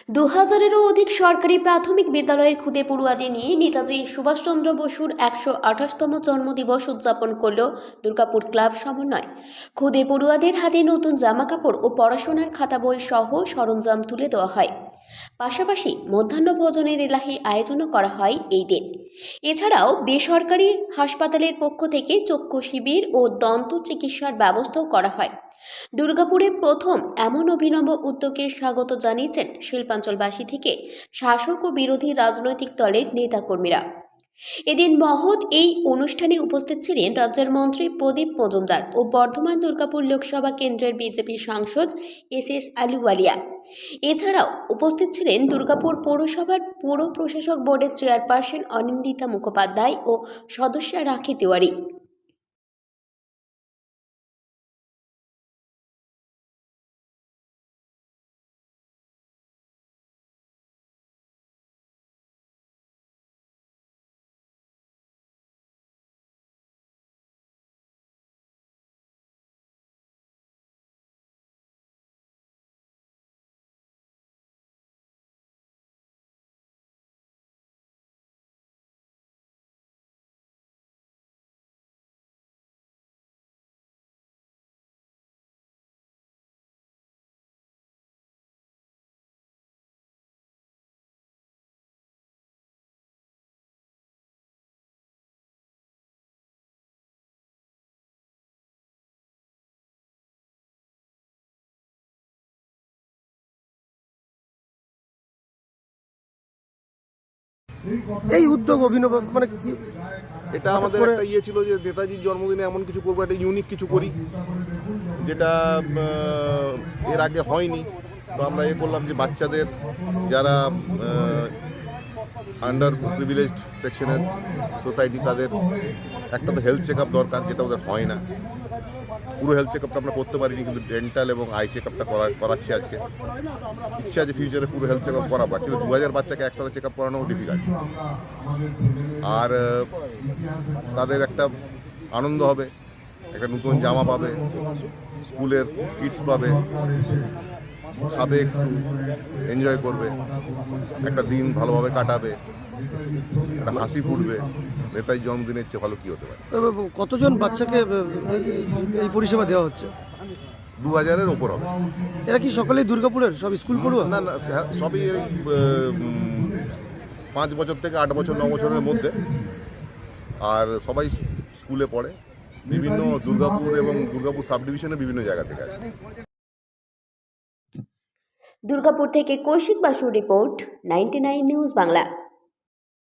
2000-এরও অধিক সরকারি প্রাথমিক বিদ্যালয়ের খুদে পড়ুয়াদের নিয়ে নেতাজি সুভাষচন্দ্র বসুর 128তম জন্মদিবস উদযাপন করল দুর্গাপুর ক্লাব সমন্বয়। খুদে পড়ুয়াদের হাতে নতুন জামাকাপড় ও পড়াশোনার খাতা বই সহ সরঞ্জাম তুলে দেওয়া হয়। পাশাপাশি মধ্যাহ্ন ভোজনের এলাহি আয়োজনও করা হয় এই দিন। এছাড়াও বেসরকারি হাসপাতালের পক্ষ থেকে চক্ষু শিবির ও দন্ত চিকিৎসার ব্যবস্থাও করা হয়। দুর্গাপুরে প্রথম এমন অভিনব উদ্যোগে স্বাগত জানিয়েছেন শিল্পাঞ্চলবাসী থেকে শাসক ও বিরোধী রাজনৈতিক দলের নেতাকর্মীরা। এদিন মহৎ এই অনুষ্ঠানে উপস্থিত ছিলেন রাজ্যের মন্ত্রী প্রদীপ মজুমদার ও বর্ধমান দুর্গাপুর লোকসভা কেন্দ্রের বিজেপি সাংসদ এস আলুওয়ালিয়া। এছাড়াও উপস্থিত ছিলেন দুর্গাপুর পৌরসভার পৌর প্রশাসক বোর্ডের চেয়ারপারসন অনিন্দিতা মুখোপাধ্যায় ও সদস্যা রাখি তিওয়ারি। এই উদ্যোগ অভিনব মানে কি? এটা আমাদের একটা ছিল যে নেতাজির জন্মদিনে এমন কিছু করবো, একটা ইউনিক কিছু করি যেটা এর আগে হয়নি। তো আমরা করলাম যে বাচ্চাদের যারা আন্ডার প্রিভিলেজড সেকশনের সোসাইটি, তাদের একটা তো হেলথ চেক আপ দরকার, যেটা ওদের হয় না। পুরো হেলথ চেক আপটা আমরা করতে পারিনি, কিন্তু ডেন্টাল এবং আই চেক আপটা করাচ্ছি আজকে। ইচ্ছা আছে ফিউচারে পুরো হেলথ চেক আপ করাবো, কিন্তু 2000 বাচ্চাকে একসাথে চেক আপ করানো ডিফিকাল্ট। আর তাদের একটা আনন্দ হবে, একটা নতুন জামা পাবে, স্কুলের কিটস পাবে, খাবে, একটু এনজয় করবে, একটা দিন ভালোভাবে কাটাবে, একটা হাসি ফুটবে। নেতাজির জন্মদিনের চেয়ে ভালো কী হতে পারে? কতজন বাচ্চাকে এই পরিষেবা দেওয়া হচ্ছে? 2000-এর ওপর হবে। এরা কি সকলেই দুর্গাপুরের সব স্কুল পড়ুয়া? না না, সবই এই 5 বছর থেকে 8 বছর 9 বছরের মধ্যে, আর সবাই স্কুলে পড়ে। বিভিন্ন দুর্গাপুর এবং দুর্গাপুর সাব ডিভিশনে বিভিন্ন জায়গা থেকে আসে। দুর্গাপুর থেকে কৌশিক বাসুর রিপোর্ট, 99 নিউজ বাংলা।